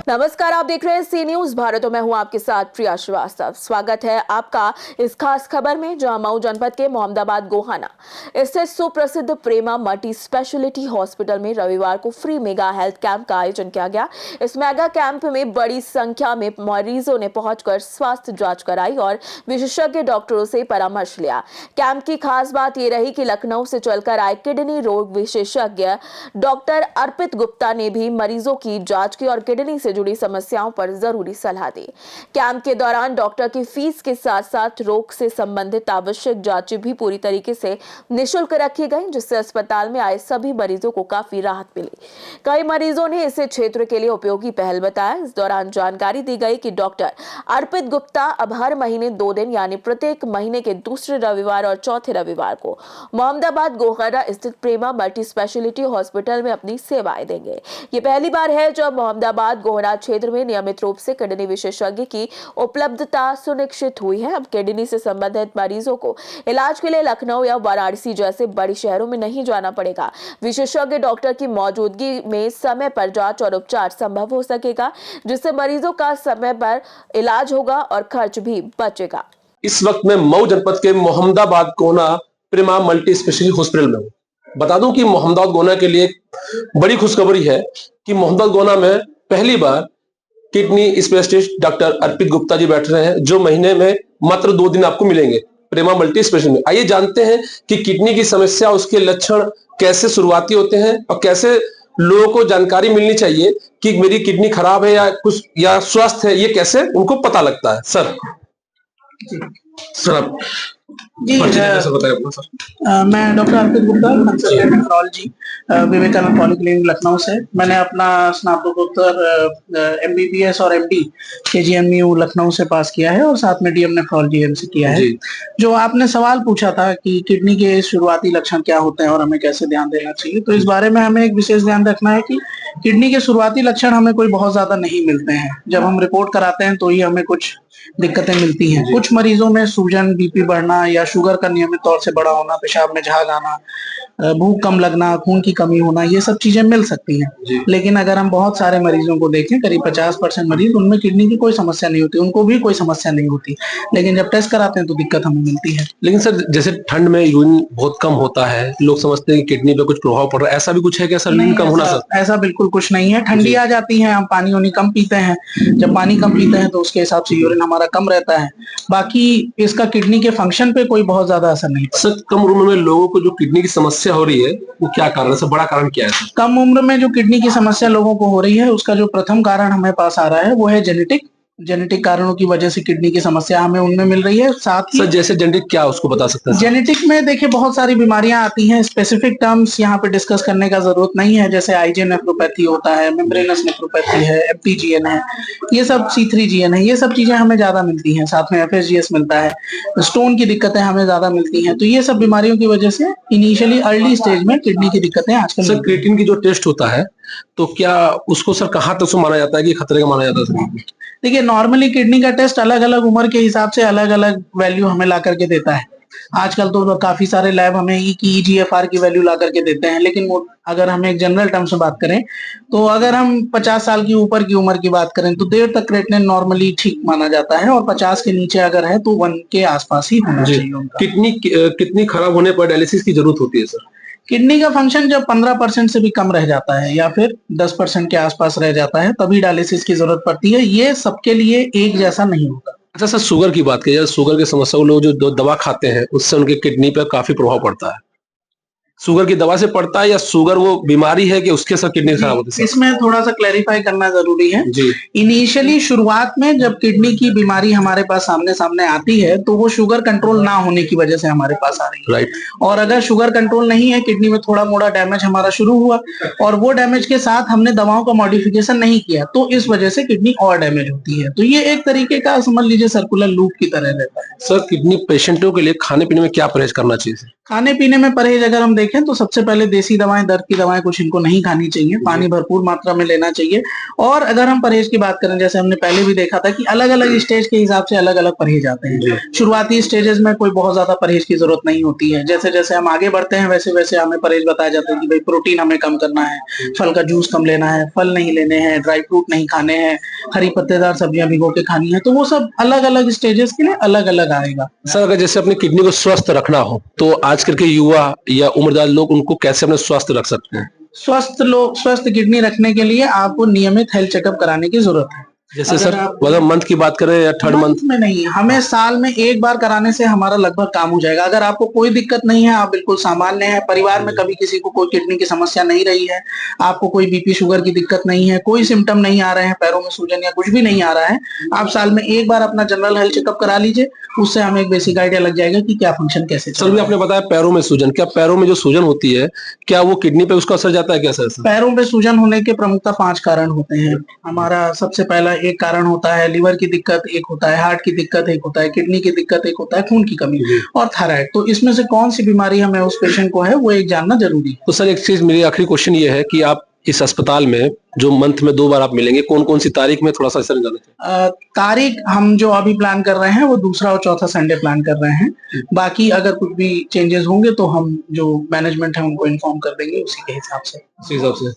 नमस्कार, आप देख रहे हैं सी न्यूज भारत और मैं हूं आपके साथ प्रिया श्रीवास्तव। स्वागत है आपका इस खास खबर में, जहां मऊ जनपद के मोहम्मदाबाद गोहाना स्थित सुप्रसिद्ध प्रेमा मल्टी स्पेशलिटी हॉस्पिटल में रविवार को फ्री मेगा हेल्थ कैंप का आयोजन किया गया। इस मेगा कैंप में बड़ी संख्या में मरीजों ने पहुंचकर स्वास्थ्य जांच कराई और विशेषज्ञ डॉक्टरों से परामर्श लिया। कैंप की खास बात यह रही कि लखनऊ से चलकर आए किडनी रोग विशेषज्ञ डॉक्टर अर्पित गुप्ता ने भी मरीजों की जांच की और किडनी से जुड़ी समस्याओं पर जरूरी सलाह दी। कैंप के दौरान डॉक्टर की फीस के साथ साथ रोग से संबंधित आवश्यक जांचें भी पूरी तरीके से निःशुल्क रखी गई, जिससे अस्पताल में आए सभी मरीजों को काफी राहत मिली। कई मरीजों ने इसे क्षेत्र के लिए उपयोगी पहल बताया। इस दौरान जानकारी दी गई कि डॉक्टर अर्पित गुप्ता अब हर महीने 2 दिन यानी प्रत्येक महीने के दूसरे रविवार और चौथे रविवार को मोहम्मदाबाद गोहाना स्थित प्रेमा मल्टी स्पेशलिटी हॉस्पिटल में अपनी सेवाएं देंगे। ये पहली बार है जब मोहम्मदाबाद गोहाना क्षेत्र में नियमित रूप से किडनी विशेषज्ञ की उपलब्धता सुनिश्चित हुई है। अब किडनी से संबंधित मरीजों को इलाज के लिए लखनऊ या वाराणसी जैसे बड़े शहरों में नहीं जाना पड़ेगा। विशेषज्ञ डॉक्टर की मौजूदगी में समय पर जांच और उपचार संभव हो सकेगा, जिससे मरीजों का समय पर इलाज होगा और खर्च भी बचेगा। इस वक्त मैं मऊ जनपद के मोहम्मदाबाद गोहाना प्रेमा मल्टी स्पेशलिटी हॉस्पिटल में हूँ। बता दूं कि मोहम्मदाबाद गोहाना के लिए बड़ी खुशखबरी है कि मोहम्मदाबाद गोहाना में पहली बार kidney specialist doctor Arpit Gupta ji बैठ रहे हैं, जो महीने में मात्र 2 दिन आपको मिलेंगे प्रेमा मल्टी स्पेशलिटी में। आइए जानते हैं कि किडनी की समस्या, उसके लक्षण कैसे शुरुआती होते हैं और कैसे लोगों को जानकारी मिलनी चाहिए कि मेरी किडनी खराब है या कुछ या स्वस्थ है, ये कैसे उनको पता लगता है। सर आप जी, मैं doctor Arpit Gupta, consultant nephrology, Vivekananda polyclinic Lucknow से। मैंने अपना स्नातकोत्तर एमबीबीएस और एमडी केजीएमयू लखनऊ से पास किया है और साथ में डीएम नेफ्रोलॉजी एमसी किया है। जो आपने सवाल पूछा था कि किडनी के शुरुआती लक्षण क्या होते हैं और हमें कैसे ध्यान देना चाहिए, तो इस बारे में हमें एक विशेष ध्यान रखना है कि किडनी के शुरुआती लक्षण हमें कोई बहुत ज्यादा नहीं मिलते हैं। जब हम रिपोर्ट कराते हैं तो ही हमें कुछ दिक्कतें मिलती हैं। कुछ मरीजों में सूजन, बीपी बढ़ना या शुगर का नियमित तौर से बढ़ा होना, पेशाब में झाग आना, भूख कम लगना, खून की कमी होना, ये सब चीजें मिल सकती हैं। लेकिन अगर हम बहुत सारे मरीजों को देखें, करीब 50% मरीज, उनमें किडनी की कोई समस्या नहीं होती, उनको भी कोई समस्या नहीं होती, लेकिन जब टेस्ट कराते हैं तो दिक्कत हमें मिलती है। लेकिन सर, जैसे ठंड में यूरिन बहुत कम होता है, लोग समझते हैं कि किडनी पे कुछ प्रभाव पड़ रहा है, ऐसा भी कुछ है क्या सर? यूरिन कम होना सर? ऐसा बिल्कुल कुछ नहीं है। ठंडी आ जाती है, हम पानी वानी कम पीते हैं, जब पानी कम पीते हैं तो उसके हिसाब से यूरिन हमारा कम रहता है। बाकी इसका किडनी के फंक्शन पे कोई बहुत ज्यादा असर नहीं पड़ता। सर, कम उम्र में लोगों को जो किडनी की समस्या हो रही है, वो क्या कारण है सर? बड़ा कारण क्या है सर? कम उम्र में जो किडनी की समस्या लोगों को हो रही है, उसका जो प्रथम कारण हमें पास आ रहा है वो है जेनेटिक कारणों की वजह से किडनी की समस्या हमें उनमें मिल रही है। साथ ही सर, जैसे जेनेटिक क्या, उसको बता सकते हैं? जेनेटिक में देखिए बहुत सारी बीमारियां आती हैं। स्पेसिफिक टर्म्स यहाँ पे डिस्कस करने का जरूरत नहीं है, जैसे आईजे नेफ्रोपैथी होता है, मेम्ब्रेनस नेफ्रोपैथी है, एफपीजीएन है, ये सब C3GN है, ये सब चीजें हमें ज्यादा मिलती हैं। साथ में FSGS मिलता है, स्टोन की दिक्कतें हमें ज्यादा मिलती हैं। तो ये सब बीमारियों की वजह से इनिशियली अर्ली स्टेज में किडनी की दिक्कतें आजकल। सर, क्रिएटिन की जो टेस्ट होता है, तो क्या उसको सर कहाँ तक माना जाता है कि खतरे का माना जाता है सर? देखिए, नॉर्मली किडनी का टेस्ट अलग अलग उम्र के हिसाब से अलग अलग वैल्यू हमें ला करके देता है। आजकल तो काफी सारे लैब हमें EGFR की वैल्यू ला करके देते हैं, लेकिन अगर हम एक जनरल टर्म्स में बात करें तो अगर हम 50 साल की ऊपर की उम्र की बात करें तो 1.5 तक क्रिएटिनिन नॉर्मली ठीक माना जाता है, और 50 के नीचे अगर है तो 1 के आसपास ही होना चाहिए उनका। किडनी खराब होने पर डायलिसिस की जरूरत होती है सर? किडनी का फंक्शन जब 15% से भी कम रह जाता है या फिर 10% के आसपास रह जाता है, तभी डायलिसिस की जरूरत पड़ती है। ये सबके लिए एक जैसा नहीं होता। अच्छा सर, शुगर की बात की, शुगर की समस्या, लोग जो दवा खाते हैं उससे उनके किडनी पर काफी प्रभाव पड़ता है। शुगर की दवा से पड़ता है या शुगर वो बीमारी है कि उसके साथ किडनी खराब होती है? इसमें थोड़ा सा क्लैरिफाई करना जरूरी है। इनिशियली शुरुआत में जब किडनी की बीमारी हमारे पास सामने आती है तो वो शुगर कंट्रोल ना होने की वजह से हमारे पास आ रही है। राइट। और अगर शुगर कंट्रोल नहीं है, किडनी में थोड़ा मोड़ा डैमेज हमारा शुरू हुआ और वो डैमेज के साथ हमने दवाओं का मॉडिफिकेशन नहीं किया, तो इस वजह से किडनी और डैमेज होती है। तो ये एक तरीके का समझ लीजिए सर्कुलर लूप की तरह रहता है। सर, किडनी पेशेंटों के लिए खाने पीने में क्या परहेज करना चाहिए? खाने पीने में परहेज अगर हम देखें देखें तो सबसे पहले देसी दवाएं, दर्द की दवाएं कुछ इनको नहीं खानी चाहिए, पानी भरपूर मात्रा में लेना चाहिए। और अगर हम परहेज की बात करें, जैसे हमने पहले भी देखा था कि अलग अलग स्टेज के हिसाब से अलग अलग परहेज आते हैं। शुरुआती स्टेजेस में कोई बहुत ज्यादा परहेज की जरूरत नहीं होती है। जैसे जैसे हम आगे बढ़ते हैं वैसे वैसे हमें परहेज बताया जाता है कि भाई प्रोटीन हमें कम करना है, फल का जूस कम लेना है, फल नहीं लेने हैं, ड्राई फ्रूट नहीं खाने हैं, हरी पत्तेदार सब्जियां भिगो के खानी है। तो वो सब अलग अलग स्टेजेस के लिए अलग अलग आएगा। सर, अगर जैसे अपनी किडनी को स्वस्थ रखना हो तो आजकल के युवा या उम्रदार लोग उनको कैसे अपने स्वस्थ रख सकते हैं? स्वस्थ किडनी रखने के लिए आपको नियमित हेल्थ चेकअप कराने की जरूरत है। जैसे सर, मतलब मंथ की बात करें या थर्ड मंथ? में नहीं, हमें साल में एक बार कराने से हमारा लगभग काम हो जाएगा। अगर आपको कोई दिक्कत नहीं है, आप बिल्कुल सामान्य हैं, परिवार में कभी किसी को कोई किडनी की समस्या नहीं रही है, आपको कोई बीपी शुगर की दिक्कत नहीं है, कोई सिम्टम नहीं आ रहे हैं, पैरों में सूजन या कुछ भी नहीं आ रहा है, आप साल में एक बार अपना जनरल हेल्थ चेकअप करा लीजिए। उससे हमें एक बेसिक आइडिया लग जाएगा कि क्या फंक्शन कैसे चल सर, भी रहा है। आपने बताया पैरों में सूजन, क्या पैरों में जो सूजन होती है क्या वो किडनी पे उसका असर जाता है क्या सर? पैरों पे सूजन होने के प्रमुखतः 5 कारण होते हैं। हमारा सबसे पहला एक कारण होता है लिवर की दिक्कत, एक होता है हार्ट की दिक्कत, एक होता है किडनी की दिक्कत, एक होता है खून की कमी और थायराइड। तो इसमें से कौन सी बीमारी हमें उस पेशेंट को है वो एक जानना जरूरी है। तो सर, एक चीज, मेरी आखिरी क्वेश्चन ये है कि आप इस अस्पताल में जो मंथ में 2 बार आप मिलेंगे, कौन कौन सी तारीख में, थोड़ा सा सर जाना चाहिए? तारीख हम जो अभी प्लान कर रहे हैं वो दूसरा और चौथा संडे प्लान कर रहे हैं। बाकी अगर कुछ भी चेंजेस होंगे तो हम जो मैनेजमेंट है उनको इन्फॉर्म कर देंगे उसी के हिसाब से। उसी हिसाब से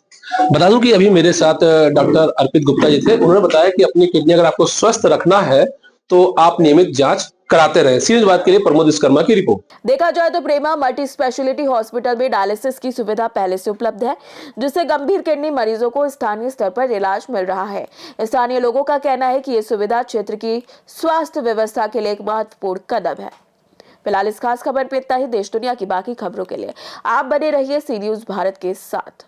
बता दूं कि अभी मेरे साथ डॉक्टर अर्पित गुप्ता जी थे। उन्होंने बताया कि अपनी किडनी अगर आपको स्वस्थ रखना है तो आप नियमित जांच कराते रहें। सीरीज बात के लिए प्रमोद विश्वकर्मा की रिपोर्ट। देखा जाए तो प्रेमा मल्टी स्पेशलिटी हॉस्पिटल में डायलिसिस की सुविधा पहले से उपलब्ध है, जिससे गंभीर किडनी मरीजों को स्थानीय स्तर पर इलाज मिल रहा है। स्थानीय लोगों का कहना है कि यह सुविधा क्षेत्र की स्वास्थ्य व्यवस्था के लिए एक महत्वपूर्ण कदम है। फिलहाल इस खास खबर पे इतना ही। देश दुनिया की बाकी खबरों के लिए आप बने रहिए सी न्यूज़ भारत के साथ।